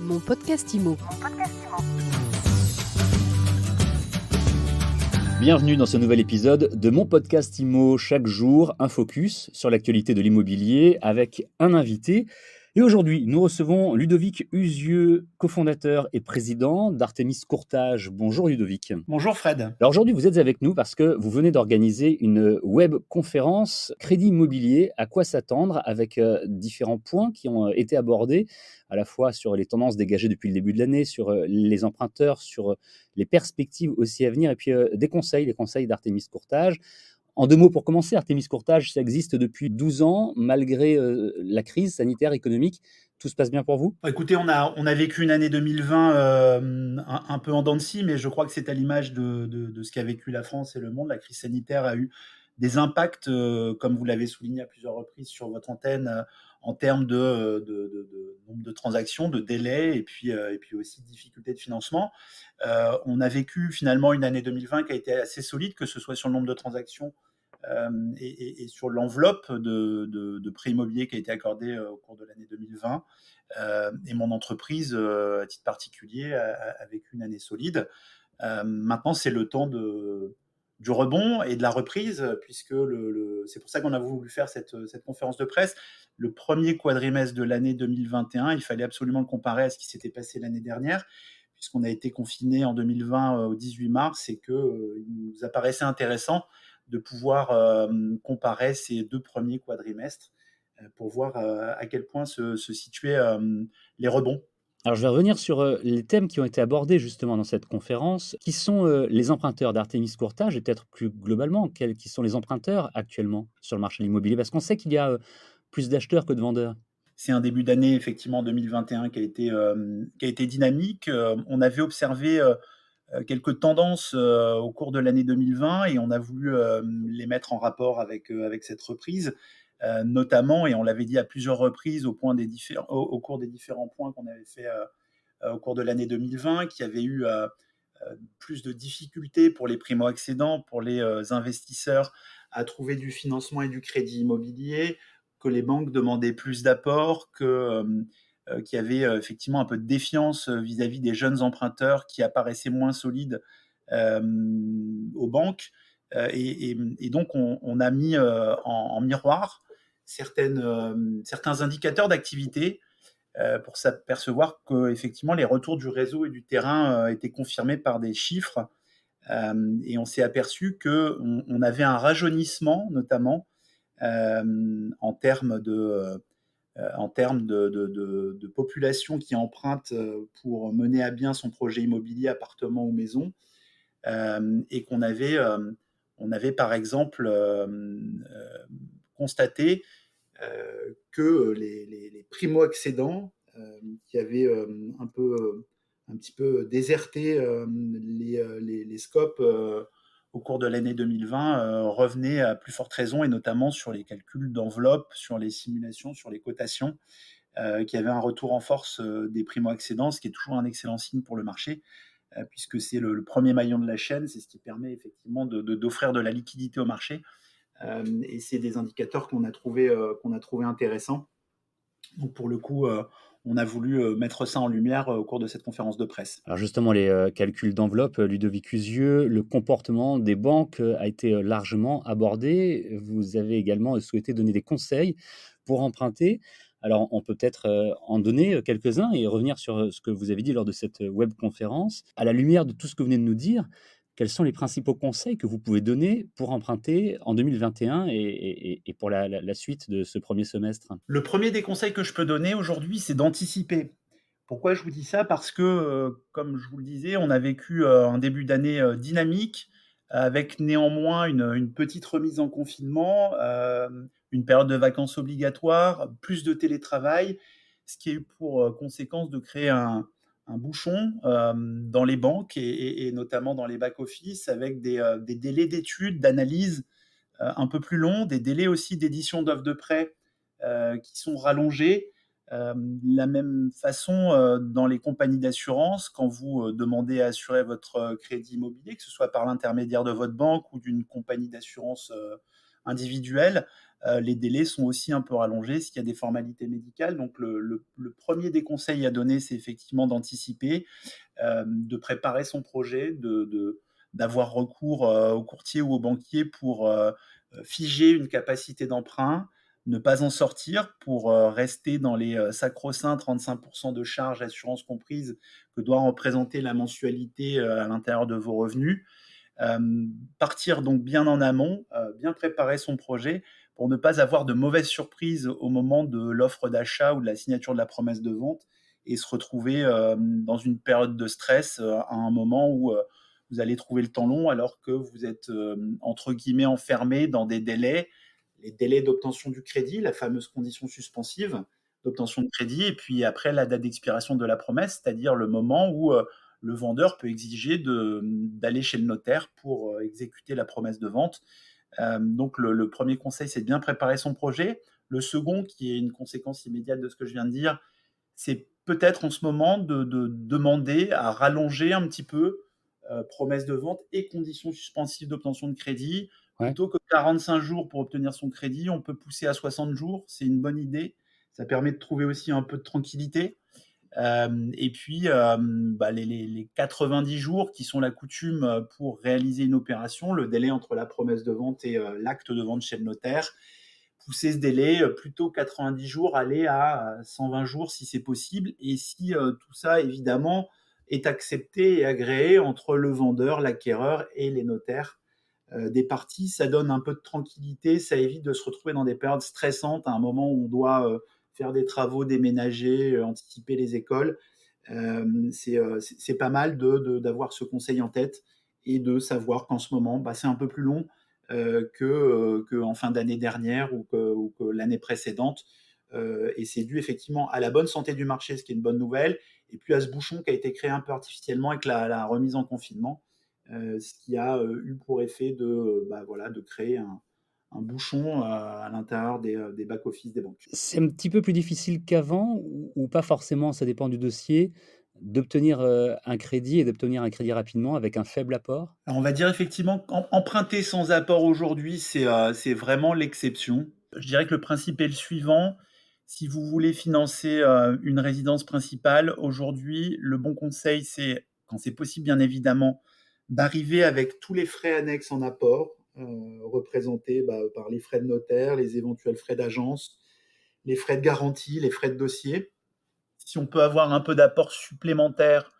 Mon podcast IMO. Bienvenue dans ce nouvel épisode de mon podcast IMO. Chaque jour, un focus sur l'actualité de l'immobilier avec un invité. Et aujourd'hui, nous recevons Ludovic Usieux, cofondateur et président d'Artemis Courtage. Bonjour Ludovic. Bonjour Fred. Alors aujourd'hui, vous êtes avec nous parce que vous venez d'organiser une web conférence Crédit immobilier, à quoi s'attendre, avec différents points qui ont été abordés, à la fois sur les tendances dégagées depuis le début de l'année, sur les emprunteurs, sur les perspectives aussi à venir, et puis des conseils, les conseils d'Artemis Courtage. En deux mots, pour commencer, Artemis Courtage, ça existe depuis 12 ans, malgré la crise sanitaire, économique. Tout se passe bien pour vous ? Écoutez, on a vécu une année 2020 un peu en dents de scie, mais je crois que c'est à l'image de ce qu'a vécu la France et le monde. La crise sanitaire a eu des impacts, comme vous l'avez souligné à plusieurs reprises sur votre antenne, en termes de nombre de transactions, de délais et puis aussi de difficultés de financement. On a vécu finalement une année 2020 qui a été assez solide, que ce soit sur le nombre de transactions et sur l'enveloppe de prêts immobiliers qui a été accordée au cours de l'année 2020. Et mon entreprise, à titre particulier, a vécu une année solide. Maintenant, c'est le temps du rebond et de la reprise, puisque c'est pour ça qu'on a voulu faire cette conférence de presse. Le premier quadrimestre de l'année 2021, il fallait absolument le comparer à ce qui s'était passé l'année dernière, puisqu'on a été confiné en 2020 au 18 mars et qu'il nous apparaissait intéressant de pouvoir comparer ces deux premiers quadrimestres pour voir à quel point se situaient les rebonds. Alors, je vais revenir sur les thèmes qui ont été abordés justement dans cette conférence. Qui sont les emprunteurs d'Artemis Courtage et peut-être plus globalement, qui sont les emprunteurs actuellement sur le marché de l'immobilier? Parce qu'on sait qu'il y a plus d'acheteurs que de vendeurs. C'est un début d'année, effectivement, 2021 qui a été dynamique. On avait observé quelques tendances au cours de l'année 2020 et on a voulu les mettre en rapport avec cette reprise, notamment, et on l'avait dit à plusieurs reprises au cours des différents points qu'on avait fait au cours de l'année 2020, qu'il y avait eu plus de difficultés pour les primo-accédants, pour les investisseurs à trouver du financement et du crédit immobilier, que les banques demandaient plus d'apports, qu'il y avait effectivement un peu de défiance vis-à-vis des jeunes emprunteurs qui apparaissaient moins solides euh, aux banques. Et donc, on a mis en miroir certains indicateurs d'activité pour s'apercevoir que effectivement les retours du réseau et du terrain étaient confirmés par des chiffres. Et on s'est aperçu qu'on avait un rajeunissement, notamment en termes de population qui emprunte pour mener à bien son projet immobilier, appartement ou maison, et on avait par exemple constaté que les primo-accédants qui avaient un petit peu déserté les scopes au cours de l'année 2020 revenaient à plus forte raison, et notamment sur les calculs d'enveloppe, sur les simulations, sur les cotations, qui avaient un retour en force des primo-accédants, ce qui est toujours un excellent signe pour le marché, puisque c'est le premier maillon de la chaîne, c'est ce qui permet effectivement d'offrir de la liquidité au marché. Et c'est des indicateurs qu'on a trouvé intéressants. Donc pour le coup, on a voulu mettre ça en lumière au cours de cette conférence de presse. Alors justement, les calculs d'enveloppe, Ludovic Usieux, le comportement des banques a été largement abordé. Vous avez également souhaité donner des conseils pour emprunter. Alors, on peut peut-être en donner quelques-uns et revenir sur ce que vous avez dit lors de cette web conférence. À la lumière de tout ce que vous venez de nous dire, quels sont les principaux conseils que vous pouvez donner pour emprunter en 2021 et pour la suite de ce premier semestre? Le premier des conseils que je peux donner aujourd'hui, c'est d'anticiper. Pourquoi je vous dis ça? Parce que, comme je vous le disais, on a vécu un début d'année dynamique, avec néanmoins une petite remise en confinement, une période de vacances obligatoire, plus de télétravail, ce qui a eu pour conséquence de créer un bouchon dans les banques et notamment dans les back-office, avec des délais d'études, d'analyse un peu plus longs, des délais aussi d'édition d'offres de prêt qui sont rallongés. La même façon, dans les compagnies d'assurance, quand vous demandez à assurer votre crédit immobilier, que ce soit par l'intermédiaire de votre banque ou d'une compagnie d'assurance individuel, les délais sont aussi un peu rallongés s'il y a des formalités médicales. Donc le 1er des conseils à donner, c'est effectivement d'anticiper, de préparer son projet, d'avoir recours, au courtier ou au banquier pour, figer une capacité d'emprunt, ne pas en sortir pour, rester dans les, sacro-saints 35 de charges, assurances comprises, que doit représenter la mensualité, à l'intérieur de vos revenus. Partir donc bien en amont, bien préparer son projet pour ne pas avoir de mauvaises surprises au moment de l'offre d'achat ou de la signature de la promesse de vente et se retrouver, dans une période de stress, à un moment où, vous allez trouver le temps long alors que vous êtes, entre guillemets «enfermé» dans des délais, les délais d'obtention du crédit, la fameuse condition suspensive d'obtention de crédit et puis après la date d'expiration de la promesse, c'est-à-dire le moment où, le vendeur peut exiger d'aller chez le notaire pour, exécuter la promesse de vente. Donc le 1er conseil, c'est de bien préparer son projet. Le second, qui est une conséquence immédiate de ce que je viens de dire, c'est peut-être en ce moment de demander à rallonger un petit peu, promesse de vente et conditions suspensives d'obtention de crédit. Ouais. Plutôt que 45 jours pour obtenir son crédit, on peut pousser à 60 jours, c'est une bonne idée. Ça permet de trouver aussi un peu de tranquillité. Et puis, les 90 jours qui sont la coutume, pour réaliser une opération, le délai entre la promesse de vente et l'acte de vente chez le notaire, pousser ce délai, plutôt 90 jours, aller à 120 jours si c'est possible et si, tout ça évidemment est accepté et agréé entre le vendeur, l'acquéreur et les notaires, des parties. Ça donne un peu de tranquillité, ça évite de se retrouver dans des périodes stressantes à un moment où on doit, faire des travaux, déménager, anticiper les écoles. C'est pas mal d'avoir ce conseil en tête et de savoir qu'en ce moment, c'est un peu plus long, qu'en fin d'année dernière ou que l'année précédente, et c'est dû effectivement à la bonne santé du marché, ce qui est une bonne nouvelle et puis à ce bouchon qui a été créé un peu artificiellement avec la remise en confinement, ce qui a, eu pour effet voilà, de créer un bouchon, à l'intérieur des back office des banques. C'est un petit peu plus difficile qu'avant ou pas forcément, ça dépend du dossier, d'obtenir, un crédit et d'obtenir un crédit rapidement avec un faible apport? Alors on va dire effectivement qu'emprunter sans apport aujourd'hui, c'est vraiment l'exception. Je dirais que le principe est le suivant: si vous voulez financer, une résidence principale, aujourd'hui, le bon conseil, c'est, quand c'est possible bien évidemment, d'arriver avec tous les frais annexes en apport, représentés, par les frais de notaire, les éventuels frais d'agence, les frais de garantie, les frais de dossier. Si on peut avoir un peu d'apport supplémentaire,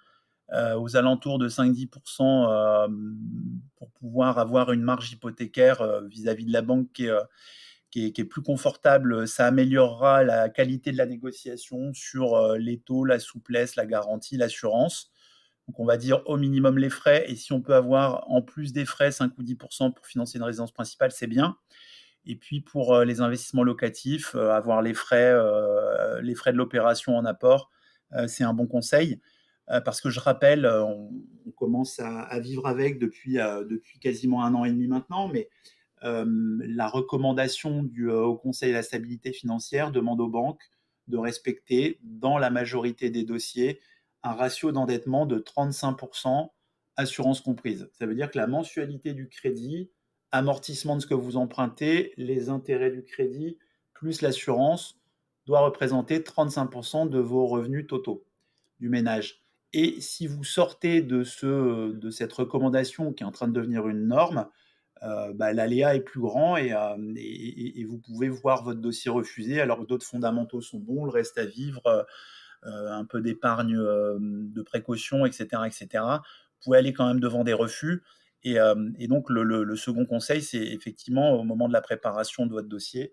aux alentours de 5-10 pour pouvoir avoir une marge hypothécaire, vis-à-vis de la banque qui est plus confortable, ça améliorera la qualité de la négociation sur, les taux, la souplesse, la garantie, l'assurance. Donc on va dire au minimum les frais et si on peut avoir en plus des frais 5 ou 10 pour financer une résidence principale, c'est bien. Et puis pour, les investissements locatifs, avoir les frais de l'opération en apport, c'est un bon conseil. Parce que je rappelle, on commence à vivre avec depuis quasiment 1 an et demi maintenant, mais la recommandation du Haut Conseil à la stabilité financière demande aux banques de respecter, dans la majorité des dossiers, un ratio d'endettement de 35 assurance comprise. Ça veut dire que la mensualité du crédit, amortissement de ce que vous empruntez, les intérêts du crédit, plus l'assurance, doit représenter 35 de vos revenus totaux du ménage. Et si vous sortez de cette recommandation qui est en train de devenir une norme, l'aléa est plus grand et vous pouvez voir votre dossier refusé alors que d'autres fondamentaux sont bons, le reste à vivre, un peu d'épargne, de précaution, et cetera, et cetera. Vous pouvez aller quand même devant des refus et donc le second conseil, c'est effectivement au moment de la préparation de votre dossier,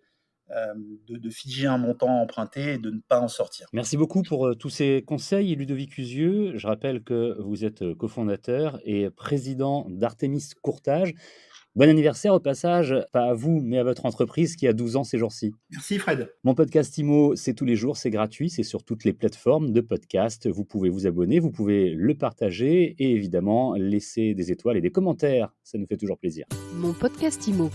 de figer un montant à emprunter et de ne pas en sortir. Merci beaucoup pour, tous ces conseils, Ludovic Cusieux. Je rappelle que vous êtes, cofondateur et président d'Artémis Courtage. Bon anniversaire au passage, pas à vous, mais à votre entreprise qui a 12 ans ces jours-ci. Merci Fred. Mon podcast IMO, c'est tous les jours, c'est gratuit, c'est sur toutes les plateformes de podcast. Vous pouvez vous abonner, vous pouvez le partager et évidemment laisser des étoiles et des commentaires. Ça nous fait toujours plaisir. Mon podcast IMO.